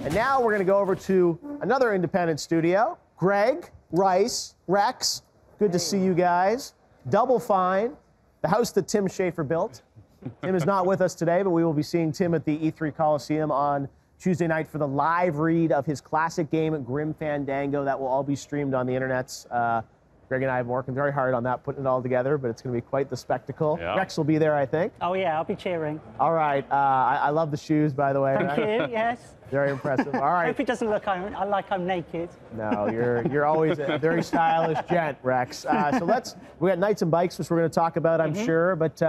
And now we're going to go over to another independent studio. Greg, Rice, Rex, good to see you guys. Double Fine, the house that Tim Schafer built. Tim is not with us today, but we will be seeing Tim at the E3 Coliseum on Tuesday night for the live read of his classic game, Grim Fandango. That will all be streamed on the internets. Greg and I have been working very hard on that, putting it all together, but it's going to be quite the spectacle. Yeah. Rex will be there, I think. Oh, yeah, I'll be cheering. All right. I love the shoes, by the way. Thank you, yes. Very impressive. All right. I hope it doesn't look like I'm naked. No, you're always a very stylish gent, Rex. So we got Knights and Bikes, which we're going to talk about, I'm sure. But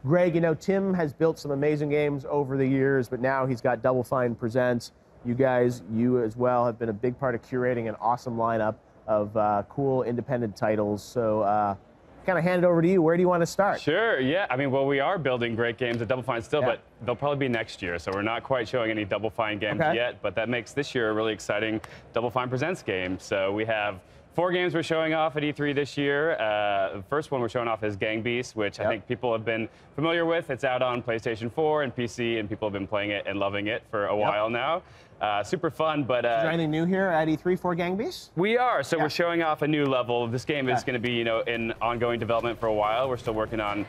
Greg, you know, Tim has built some amazing games over the years, but now he's got Double Fine Presents. You guys, you as well, have been a big part of curating an awesome lineup of cool independent titles. So kind of hand it over to you. Where do you want to start? Sure, yeah. I mean, well, we are building great games at Double Fine still, but they'll probably be next year. So we're not quite showing any Double Fine games yet, but that makes this year a really exciting Double Fine Presents game. So we have 4 games we're showing off at E3 this year. The first one we're showing off is Gang Beasts, which I think people have been familiar with. It's out on PlayStation 4 and PC, and people have been playing it and loving it for a while now. Super fun, but... Is there anything new here at E3 for Gang Beasts? We are. So we're showing off a new level. This game is going to be, you know, in ongoing development for a while. We're still working on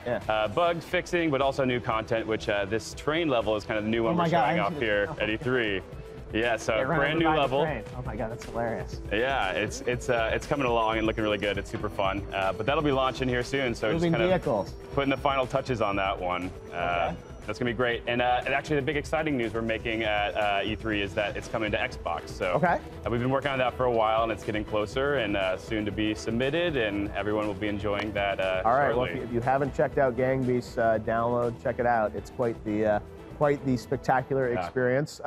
bugs fixing, but also new content, which this train level is kind of the new one we're showing off here at E3. Yeah, so brand new level. Oh my God, that's hilarious. Yeah, it's coming along and looking really good. It's super fun. But that'll be launching here soon. So moving just kind vehicles. of putting the final touches on that one. That's gonna be great. And actually, the big exciting news we're making at E3 is that it's coming to Xbox. So we've been working on that for a while, and it's getting closer and soon to be submitted, and everyone will be enjoying that. All right. shortly. Well, if you haven't checked out Gang Beasts, download, check it out. It's quite the spectacular experience.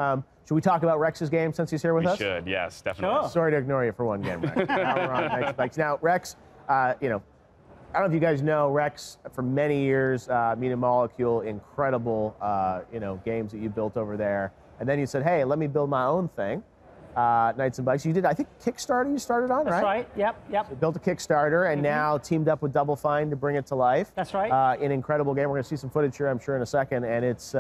Should we talk about Rex's game since he's here with us? We should, yes, definitely. Sure. Sorry to ignore you for one game, Rex. Now we're on Knights and Bikes. Now, Rex, you know, I don't know if you guys know, Rex, for many years, Meat and Molecule, incredible, you know, games that you built over there. And then you said, hey, let me build my own thing, Knights and Bikes. You did, I think, Kickstarter you started on, right? That's right, yep. So you built a Kickstarter and now teamed up with Double Fine to bring it to life. That's right. An incredible game. We're going to see some footage here, I'm sure, in a second. And it's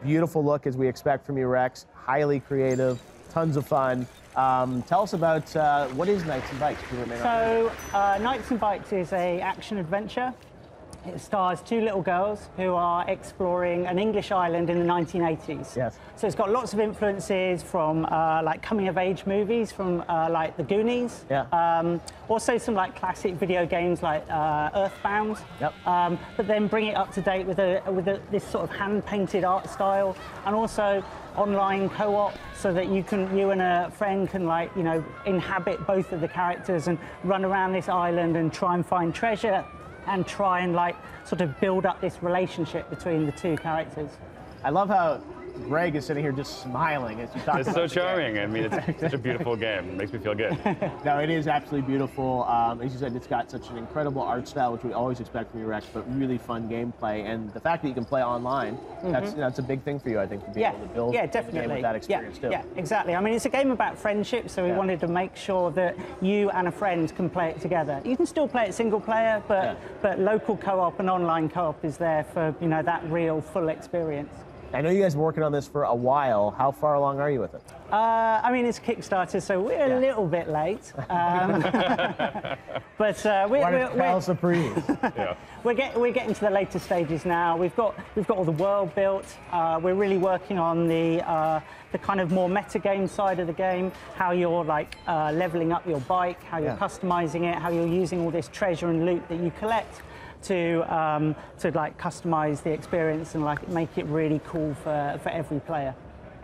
beautiful look, as we expect from you, Rex. Highly creative, tons of fun. Tell us about what is Knights and Bikes? So Knights and Bikes is a action adventure. It stars 2 little girls who are exploring an English island in the 1980s. Yes. So it's got lots of influences from like coming-of-age movies, from like The Goonies. Yeah. Also some like classic video games like Earthbound. Yep. But then bring it up to date with this sort of hand-painted art style, and also online co-op, so that you and a friend can, like, you know, inhabit both of the characters and run around this island and try and find treasure and try and, like, sort of build up this relationship between the 2 characters. I love how Greg is sitting here just smiling as you talk about It's so charming. I mean, it's such a beautiful game. It makes me feel good. No, it is absolutely beautiful. As you said, it's got such an incredible art style, which we always expect from you, Rex, but really fun gameplay. And the fact that you can play online, that's a big thing for you, I think, to be able to build a game with that experience, too. Yeah, exactly. I mean, it's a game about friendship, so we wanted to make sure that you and a friend can play it together. You can still play it single player, but local co-op and online co-op is there for, you know, that real full experience. I know you guys have been working on this for a while. How far along are you with it? I mean, it's Kickstarter, so we're a little bit late. But we're getting to the later stages now. We've got all the world built. We're really working on the kind of more metagame side of the game, how you're like leveling up your bike, how you're customizing it, how you're using all this treasure and loot that you collect to like customize the experience and like make it really cool for every player.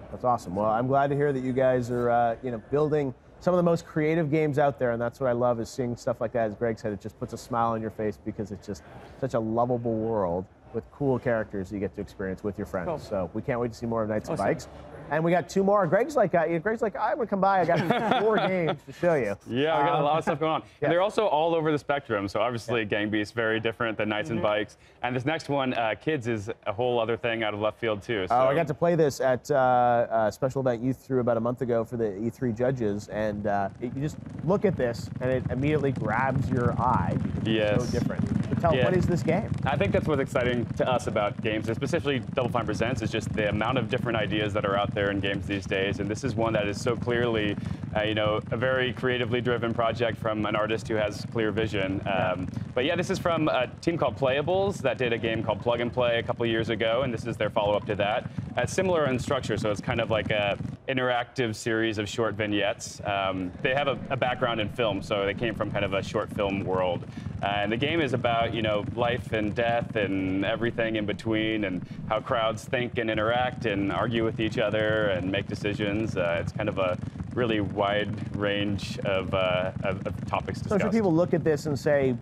That's awesome. Well, I'm glad to hear that you guys are you know, building some of the most creative games out there, and that's what I love, is seeing stuff like that. As Greg said, it just puts a smile on your face because it's just such a lovable world with cool characters that you get to experience with your friends. Cool. So we can't wait to see more of Knights and Bikes. And we got 2 more. Greg's like, I'm gonna come by. I got 4 games to show you. Yeah, we got a lot of stuff going on. And they're also all over the spectrum. So obviously, Gang Beasts very different than Knights and Bikes. And this next one, Kids, is a whole other thing out of left field too. So. I got to play this at a special event you threw about a month ago for the E3 judges, and you just look at this, and it immediately grabs your eye because it's so different. Tell what is this game? I think that's what's exciting to us about games, and specifically Double Fine Presents, is just the amount of different ideas that are out there in games these days. And this is one that is so clearly, a very creatively driven project from an artist who has clear vision. But yeah, this is from a team called Playables that did a game called Plug and Play a couple years ago, and this is their follow-up to that. Similar in structure, so it's kind of like a interactive series of short vignettes. They have a background in film, so they came from kind of a short film world. And the game is about, life and death and everything in between, and how crowds think and interact and argue with each other and make decisions. It's kind of a really wide range of topics discussed. So should people look at this and say,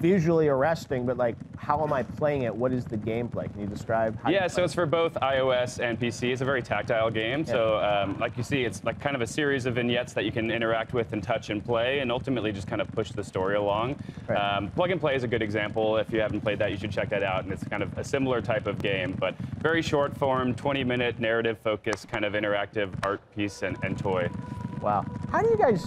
visually arresting, but like, how am I playing it? What is the gameplay? Can you describe how so it's for both iOS and PC. It's a very tactile game. Yeah. So like you see, it's like kind of a series of vignettes that you can interact with and touch and play, and ultimately just kind of push the story along. Right. Plug and Play is a good example. If you haven't played that, you should check that out. And it's kind of a similar type of game, but very short form, 20-minute narrative-focused kind of interactive art piece and toy. Wow. How do you guys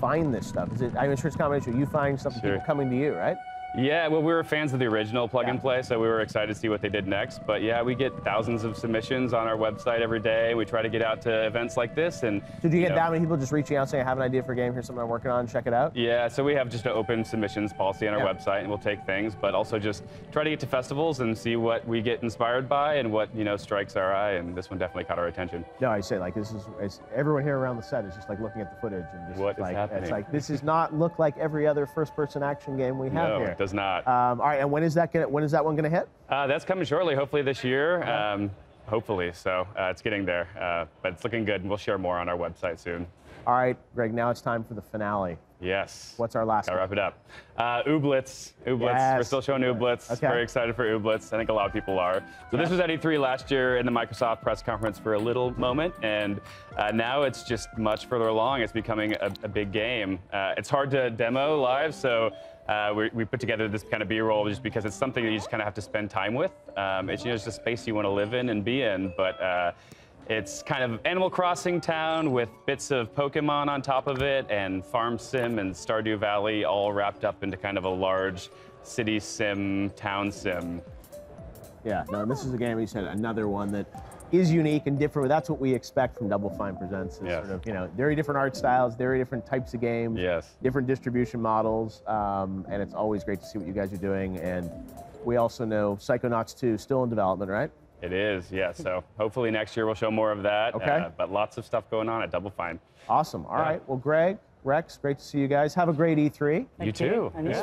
find this stuff? Is it, I'm sure it's a combination. You find stuff and people coming to you, right? Yeah, well, we were fans of the original Plug and Play, so we were excited to see what they did next. But yeah, we get thousands of submissions on our website every day. We try to get out to events like this. And did you get that many people just reaching out saying, I have an idea for a game, here's something I'm working on, check it out? Yeah, so we have just an open submissions policy on our website, and we'll take things, but also just try to get to festivals and see what we get inspired by and what, strikes our eye, and this one definitely caught our attention. No, I say, like, everyone here around the set is just like looking at the footage and just what is happening? It's like, this does not look like every other first-person action game we have here. No, it does not. All right, and when is that one gonna hit? That's coming shortly, hopefully this year. Hopefully, so it's getting there, but it's looking good, and we'll share more on our website soon. All right, Greg, now it's time for the finale. Yes. What's our last Gotta one? wrap it up. Ooblets. Yes. We're still showing Ooblets. Okay. Very excited for Ooblets. I think a lot of people are. So this was at E3 last year in the Microsoft press conference for a little moment, and now it's just much further along. It's becoming a big game. It's hard to demo live, so we put together this kind of B-roll just because it's something that you just kind of have to spend time with. It's just a space you want to live in and be in, but it's kind of Animal Crossing town with bits of Pokemon on top of it, and Farm Sim and Stardew Valley all wrapped up into kind of a large city sim, town sim. Yeah, no, this is a game, you said, another one that is unique and different. That's what we expect from Double Fine Presents. Is sort of, very different art styles, very different types of games, different distribution models, and it's always great to see what you guys are doing. And we also know Psychonauts 2 still in development, right? It is, yeah. So hopefully next year we'll show more of that. Okay. But lots of stuff going on at Double Fine. Awesome. All right. Well, Greg, Rex, great to see you guys. Have a great E3. You too. And